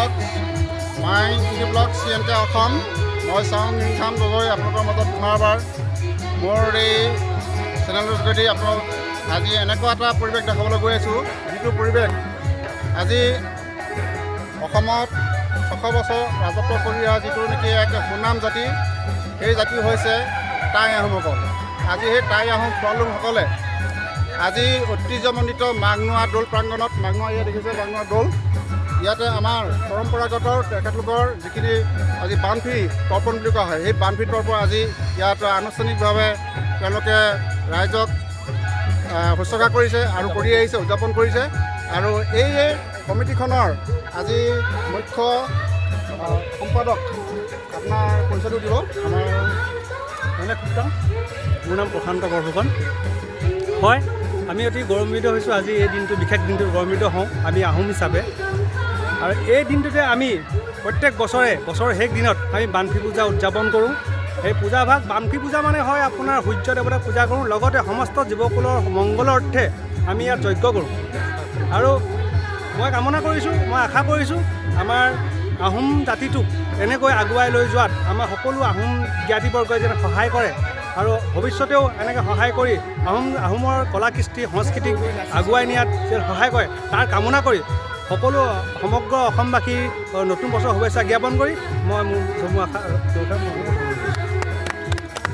Blog মাই TV blog CNK Assam মই চাউন নিংখাম গগৈ আপোনালোকৰ মাজত পুনৰবাৰ মোৰ এই চেনেলৰ যোগেদি আপোনালোক আজি এনেকুৱা এটা পৰিৱেশ দেখাবলৈ গৈ আছোঁ যিটো পৰিৱেশ আজি অসমত 600 বছৰ ৰাজত্ব কৰি অহা যিটো নেকি এক সুনাম জাতি সেই জাতি হৈছে টাই আহোমসকল। আজি সেই টাই আহোম ফুৰালুংসকলে আজি ঐতিহ্যমণ্ডিত মাঘনোৱা দৌল প্ৰাংগণত মাঘনোৱা ইয়াত দেখিছে মাঘনোৱা দৌল ইয়াতে আমাৰ পৰম্পৰাগত তেখেতলোকৰ যিখিনি আজি বানফি তৰ্পণ বুলি কোৱা হয় সেই বানফি তৰ্পণ আজি ইয়াত আনুষ্ঠানিকভাৱে তেওঁলোকে ৰাইজক শুশ্ৰূষা কৰিছে আৰু কৰি আহিছে উদযাপন কৰিছে। আৰু এই কমিটিখনৰ আজি মুখ্য সম্পাদক আপোনাৰ পৰিচয়টো দিব। আমাৰ মোৰ নাম প্ৰশান্ত বৰফুকন। হয়, আমি অতি গৌৰৱান্বিত হৈছোঁ আজি এই দিনটো বিশেষ দিনটোত গৌৰৱান্বিত হওঁ আমি আহোম হিচাপে। আৰু এই দিনটোতে আমি প্ৰত্যেক বছৰৰ শেষ দিনত আমি বানফি পূজা উদযাপন কৰোঁ। এই পূজাভাগ বানফি পূজা মানে হয় আপোনাৰ সূৰ্য দেৱতাক পূজা কৰোঁ, লগতে সমস্ত জীৱকুলৰ মংগলৰ অৰ্থে আমি ইয়াত যজ্ঞ কৰোঁ। আৰু মই কামনা কৰিছোঁ, মই আশা কৰিছোঁ আমাৰ আহোম জাতিটোক এনেকৈ আগুৱাই লৈ যোৱাত আমাৰ সকলো আহোম জ্ঞাতিবৰ্গই যেন সহায় কৰে আৰু ভৱিষ্যতেও এনেকৈ সহায় কৰি আহোমৰ কলা কৃষ্টি সংস্কৃতিক আগুৱাই নিয়াত যেন সহায় কৰে তাৰ কামনা কৰি সকলো সমগ্ৰ অসমবাসীৰ নতুন বছৰ শুভেচ্ছা জ্ঞাপন কৰি মই মোৰ চমু আশা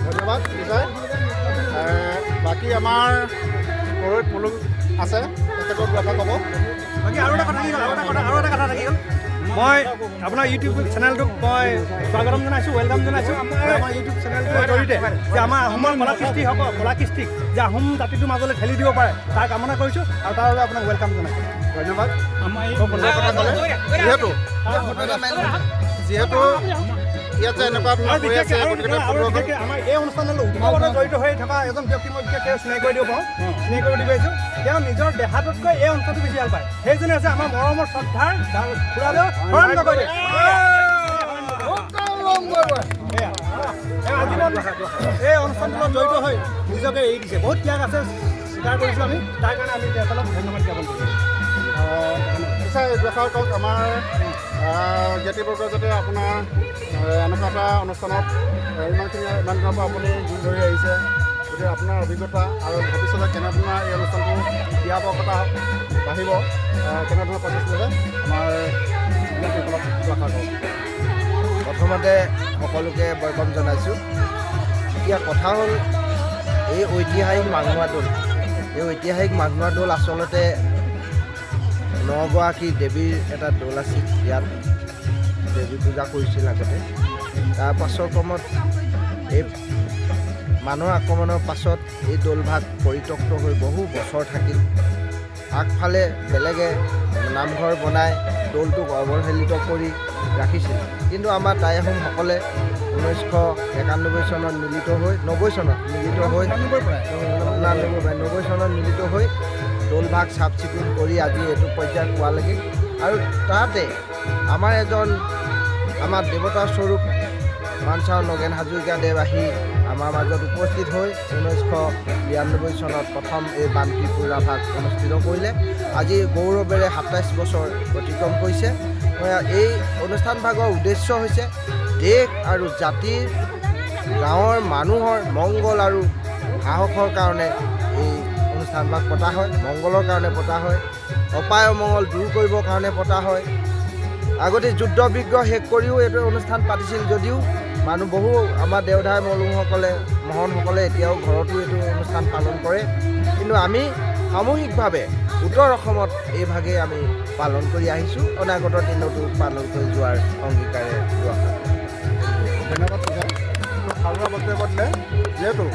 ধন্যবাদ নিশ্চয়। বাকী আমাৰ পৰোহিত মুলুক আছে তেখেতক কথা ক'ব। বাকী আৰু এটা কথা থাকি গ'ল মই আপোনাৰ ইউটিউব চেনেলটোক মই স্বাগতম জনাইছোঁ, ৱেলকাম জনাইছোঁ। আমাৰ ইউটিউব চেনেলটোৰ জৰিয়তে যে আমাৰ আহোমৰ কলা কৃষ্টিক যে আহোম জাতিটোৰ মাজলৈ ঠেলি দিব পাৰে তাৰ কামনা কৰিছোঁ আৰু তাৰ বাবে আপোনাক ৱেলকাম জনাইছোঁ। ধন্যবাদ। যিহেতু ইয়াত যে এনেকুৱা আমাৰ এই অনুষ্ঠানলৈ উৎসৱতে জড়িত হৈ থকা এজন ব্যক্তি মই বিশেষকৈ চিনাকি কৰি দিব পাৰোঁ, চিনাকি কৰি দিব পাৰিছোঁ। তেওঁ নিজৰ দেহাটোতকৈ এই অঞ্চলটো বেছি ভাল পায়। সেইজনে হৈছে আমাৰ মৰমৰ শ্ৰদ্ধাৰ খুৰাদেউ হৰণ গগৈ। এই অনুষ্ঠানটোত জড়িত হৈ নিজকে এৰি দিছে, বহুত ত্যাগ আছে স্বীকাৰ কৰিছোঁ আমি, তাৰ কাৰণে আমি তেখেতক ধন্যবাদ জ্ঞাপন কৰিছোঁ। নিশ্চয় দেখা কওক আমাৰ জ্ঞাতিবৰ্গ যাতে আপোনাৰ এনেকুৱা এটা অনুষ্ঠানত ইমান দিনৰ পৰা আপুনি জোৰ ধৰি আহিছে, গতিকে আপোনাৰ অভিজ্ঞতা আৰু ভৱিষ্যতে কেনেধৰণৰ এই অনুষ্ঠানটো ব্যাপকতা বাঢ়িব কেনেধৰণৰ প্ৰচেষ্টা ল'লে আমাৰ জ্ঞাতিসকলক আশা কৰোঁ। প্ৰথমতে সকলোকে ৱেলকাম জনাইছোঁ। এতিয়া কথা হ'ল এই ঐতিহাসিক মাঘনোৱা দৌল আচলতে 9গৰাকী দেৱীৰ এটা দৌল আছিল। ইয়াত দেৱী পূজা কৰিছিল আগতে। তাৰ পাছৰ ক্ৰমত এই মানুহৰ আক্ৰমণৰ পাছত এই দৌলভাগ পৰিত্যক্ত হৈ বহু বছৰ থাকিল। আগফালে বেলেগে নামঘৰ বনাই দৌলটোক অৱহেলিত কৰি ৰাখিছিল। কিন্তু আমাৰ টাই আহোমসকলে 1991 চনত মিলিত হৈ 90 চনত মিলিত হৈ দৌলভাগ চাফ চিকুণ কৰি আজি এইটো পৰ্যায়ত পোৱালেগৈ। আৰু তাতে আমাৰ দেৱতাৰ স্বৰূপ মানচাও নগেন হাজৰিকাদেৱ আহি আমাৰ মাজত উপস্থিত হৈ 1992 চনত প্ৰথম এই বানফি পূজাভাগ অনুষ্ঠিত কৰিলে। আজি গৌৰৱেৰে 27 বছৰ অতিক্ৰম কৰিছে। এই অনুষ্ঠানভাগৰ উদ্দেশ্য হৈছে দেশ আৰু জাতিৰ গাঁৱৰ মানুহৰ মংগল আৰু সাহসৰ কাৰণে এই অনুষ্ঠানভাগ পতা হয়, মংগলৰ কাৰণে পতা হয়, অপায় অমংগল দূৰ কৰিবৰ কাৰণে পতা হয়। আগতে যুদ্ধ বিগ্ৰহ শেষ কৰিও এইটো অনুষ্ঠান পাতিছিল যদিও বহু আমাৰ দেওধাই মহনসকলে এতিয়াও ঘৰতো এইটো অনুষ্ঠান পালন কৰে। কিন্তু আমি সামূহিকভাৱে উত্তৰ অসমত এইভাগেই আমি পালন কৰি আহিছোঁ, অনাগত দিনতো পালন কৰি যোৱাৰ অংগীকাৰে লোৱা হয়। ধন্যবাদ। সাৰুৱা বক্তব্য দিলে। যিহেতু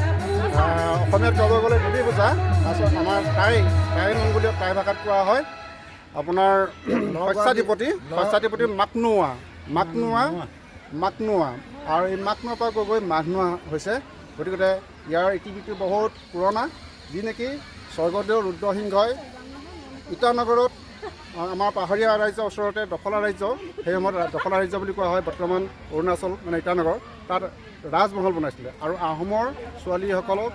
অসমীয়াত ক'ব গ'লে দেৱী পূজা তাৰপিছত আমাৰ টাই মংগোলীয় টাই ভাষাত কোৱা হয় আপোনাৰ শস্যাধিপতি মাঘনোৱা আৰু এই মাঘনোৱাৰ পৰা গৈ মাঘনোৱা হৈছে। গতিকে ইয়াৰ ইতিবৃত্তি বহুত পুৰণা, যি নেকি স্বৰ্গদেউ ৰুদ্ৰসিংহই ইটানগৰত আমাৰ পাহাৰীয়া ৰাজ্যৰ ওচৰতে দখলা ৰাজ্য, সেই সময়ত দখলা ৰাজ্য বুলি কোৱা হয় বৰ্তমান অৰুণাচল মানে ইটানগৰ, তাত ৰাজমহল বনাইছিলে আৰু আহোমৰ ছোৱালীসকলক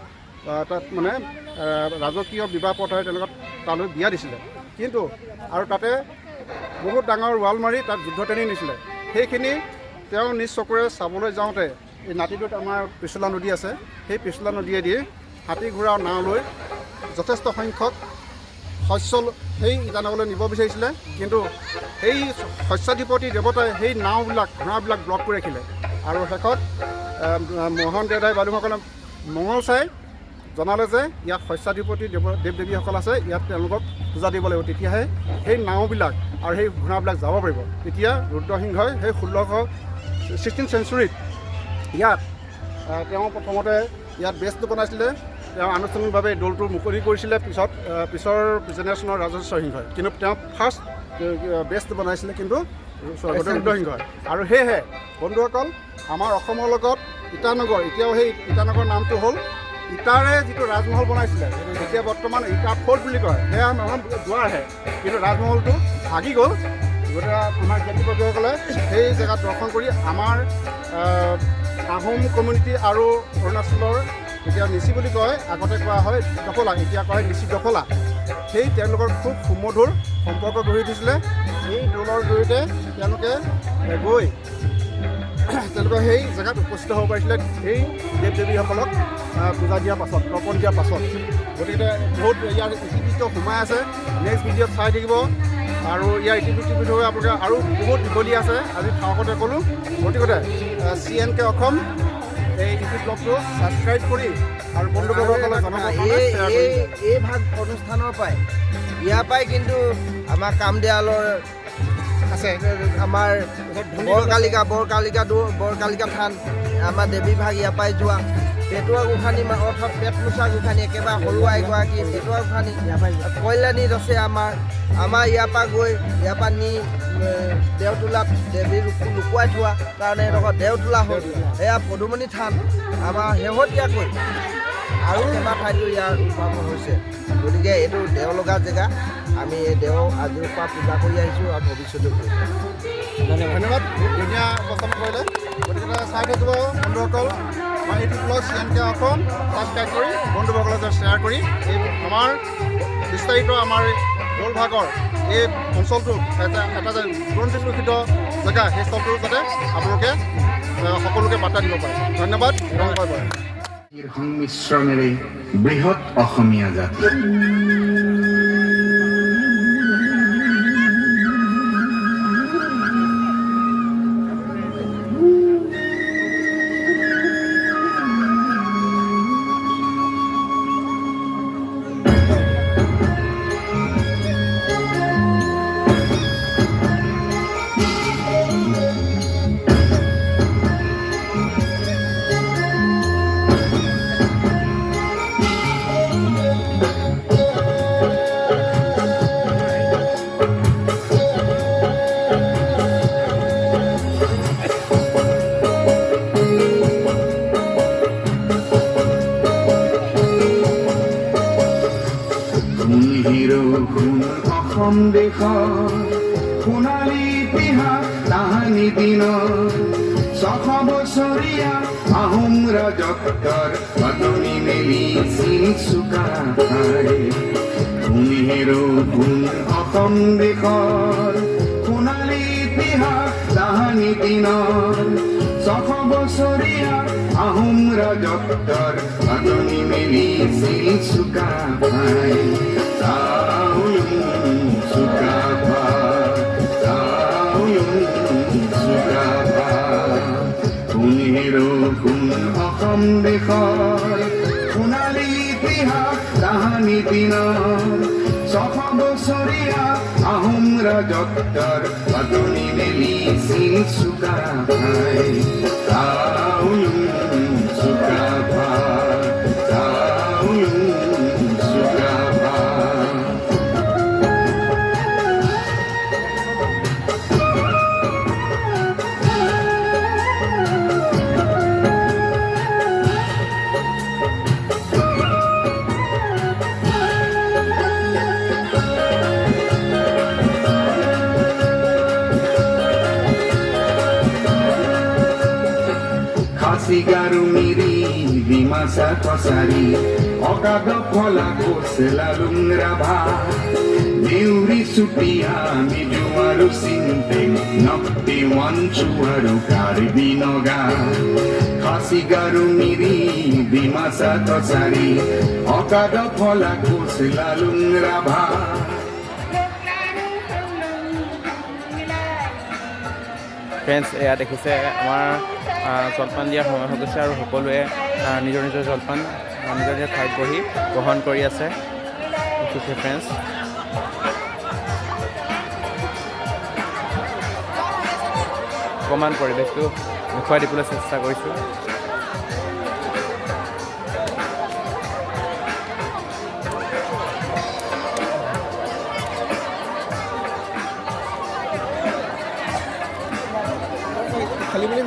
তাত মানে ৰাজকীয় বিবাহ পথাৰে তেওঁলোকক তালৈ বিয়া দিছিলে। কিন্তু আৰু তাতে বহুত ডাঙৰ ৱাল মাৰি তাত যুদ্ধ টানি নিছিলে। সেইখিনি তেওঁ নিজ চকুৰে চাবলৈ যাওঁতে এই নাতিটোত আমাৰ পিছলা নদী আছে, সেই পিছলা নদীয়েদি হাতী ঘোঁৰা নাও লৈ যথেষ্ট সংখ্যক শস্য সেই ইটানগৰলৈ নিব বিচাৰিছিলে, কিন্তু সেই শস্যাধিপতি দেৱতাই সেই নাওবিলাক ঘোঁৰাবিলাক ব্লক কৰি ৰাখিলে। আৰু শেষত মোহন দেউতাই বালুসকলে মঙল চাই জনালে যে ইয়াত শস্যাধিপতি দেৱ দেৱীসকল আছে, ইয়াত তেওঁলোকক পূজা দিব লাগিব, তেতিয়াহে সেই নাওবিলাক আৰু সেই ঘোঁৰাবিলাক যাব পাৰিব। তেতিয়া ৰুদ্ৰসিংহই সেই 16th চেঞ্চুৰীত ইয়াত তেওঁ প্ৰথমতে ইয়াত বেষ্ট বনাইছিলে, তেওঁ আনুষ্ঠানিকভাৱে দৌলটো মুকলি কৰিছিলে পিছৰ জেনেৰেশ্যনৰ ৰাজেশ্বৰ সিংহই, কিন্তু তেওঁ ফাৰ্ষ্ট বেষ্ট বনাইছিলে কিন্তু ৰুদ্ৰসিংহই। আৰু সেয়েহে বন্ধুসকল, আমাৰ অসমৰ লগত ইটানগৰ, এতিয়াও সেই ইটানগৰ নামটো হ'ল ইটাৰে যিটো ৰাজমহল বনাইছিলে, এতিয়া বৰ্তমান ইটা ফৰ্ট বুলি কয়, সেয়া নহয় দুৱাৰহে, কিন্তু ৰাজমহলটো ভাগি গ'ল। গতিকে আমাৰ জ্ঞাতিবৰ্গসকলে সেই জেগাত দৰ্শন কৰি আমাৰ আহোম কমিউনিটি আৰু অৰুণাচলৰ এতিয়া নিচি বুলি কয়, আগতে কোৱা হয় দফলা, এতিয়া কয় নিচি দফলা, সেই তেওঁলোকৰ খুব সুমধুৰ সম্পৰ্ক গঢ়ি উঠিছিলে। এই দৌলৰ জৰিয়তে তেওঁলোকে গৈ তেওঁলোকে সেই জেগাত উপস্থিত হ'ব পাৰিছিলে সেই দেৱ দেৱীসকলক পূজা দিয়াৰ পাছত, তৰ্পণ দিয়াৰ পাছত। গতিকে বহুত ইয়াৰ ইতিবৃত্ত সোমাই আছে, নেক্সট ভিডিঅ'ত চাই থাকিব। আৰু ইয়াৰ ইতিবৃত্তিৰ বিষয়ে আপোনালোকে আৰু বহুত দীঘলীয়া আছে, আজি থাকতে ক'লোঁ। গতিকে CNK অসম এই ইউটিউব ব্লগটো ছাবস্ক্ৰাইব কৰি আৰু বন্ধুবৰ্গসকলক জনাব এই ভাগ অনুষ্ঠানৰ পৰাই ইয়াৰ পৰাই কিন্তু আমাৰ কামদেৱালৰ আছে, আমাৰ বৰকালিকা থান, আমাৰ দেৱী ভাগ ইয়াৰ পৰাই যোৱা, পেটুৱা গোসানী অৰ্থাৎ পেট মোচা গোসানী, একেবাৰে সৰুৱা এগৰাকী পেটুৱা গোসানী কল্যাণীত আছে আমাৰ ইয়াৰ পৰা গৈ ইয়াৰ পৰা নি দেওতোলাত দেৱী লুকুৱাই থোৱা কাৰণে এডোখৰ দেওতোলা হ'ল, এয়া পদুমণি থান। আমাৰ শেহতীয়াকৈ আৰু কেইবা ঠাইতো ইয়াৰ উদ্ভাৱন হৈছে। গতিকে এইটো দেও লগা জেগা, আমি এই দেও আজিৰ পৰা পূজা কৰি আহিছোঁ আৰু ভৱিষ্যতেও কৰিছোঁ। ধন্যবাদ, ধুনীয়া উপস্থাপন কৰিলে। গতিকে চাই থাকিব বন্ধুসকল, আমাৰ YouTube blog CNK Assam subscribe কৰি বন্ধুসকলৰ লগত শ্বেয়াৰ কৰি এই আমাৰ বিস্তাৰিত আমাৰ দৌল ভাগৰ এই অঞ্চলটো এটা যে বুৰঞ্জীপ্ৰসিদ্ধ জেগা, সেই স্থলটো যাতে আপোনালোকে সকলোকে বাৰ্তা দিব পাৰে। ধন্যবাদ, ৰংবাই পাৰে সংমিশ্ৰণেৰে বৃহৎ অসমীয়া জাতি। অসম দেশৰ সোণালী ইতিহাস তাহানি দিনৰ 600 বছৰীয়া আহোম ৰাজত্বৰ পাতনি মেলিছিল চুকাফাই। সোণেৰো সোণ অসম দেশৰ সোণালী ইতিহাস তাহানি দিনৰ 600 বছৰীয়া আহোম ৰাজত্বৰ পাতনি মেলিছিল চুকাফাই। অসম দেশৰ সোণালী ইতিহাস তাহানি দিনৰ 600 বছৰীয়া আহোম ৰাজত্বৰ পাতনি মেলিছিল চুকাফাই। Sigaru miri di masa kosari Okado pola kurselalung rabah Deori Chutia মিজু আৰু চিন্তেং নক্তি ওৱানচু আৰু কাৰ্বি নগা খাচী গাৰু মিৰি ডিমাচা কছাৰী অকাদ ফলা কোচ লালুং ৰাভা ফ্ৰেণ্ডছ এয়া দেখিছে আমাৰ জলপান দিয়াৰ সময় হৈ গৈছে আৰু সকলোৱে নিজৰ নিজৰ জলপান নিজৰ নিজৰ ঠাইত বহি গ্ৰহণ কৰি আছে দেখিছে ফ্ৰেণ্ডছ অকণমান পৰিৱেশটো দেখুৱাই দিবলৈ চেষ্টা কৰিছোঁ খেলি মেলি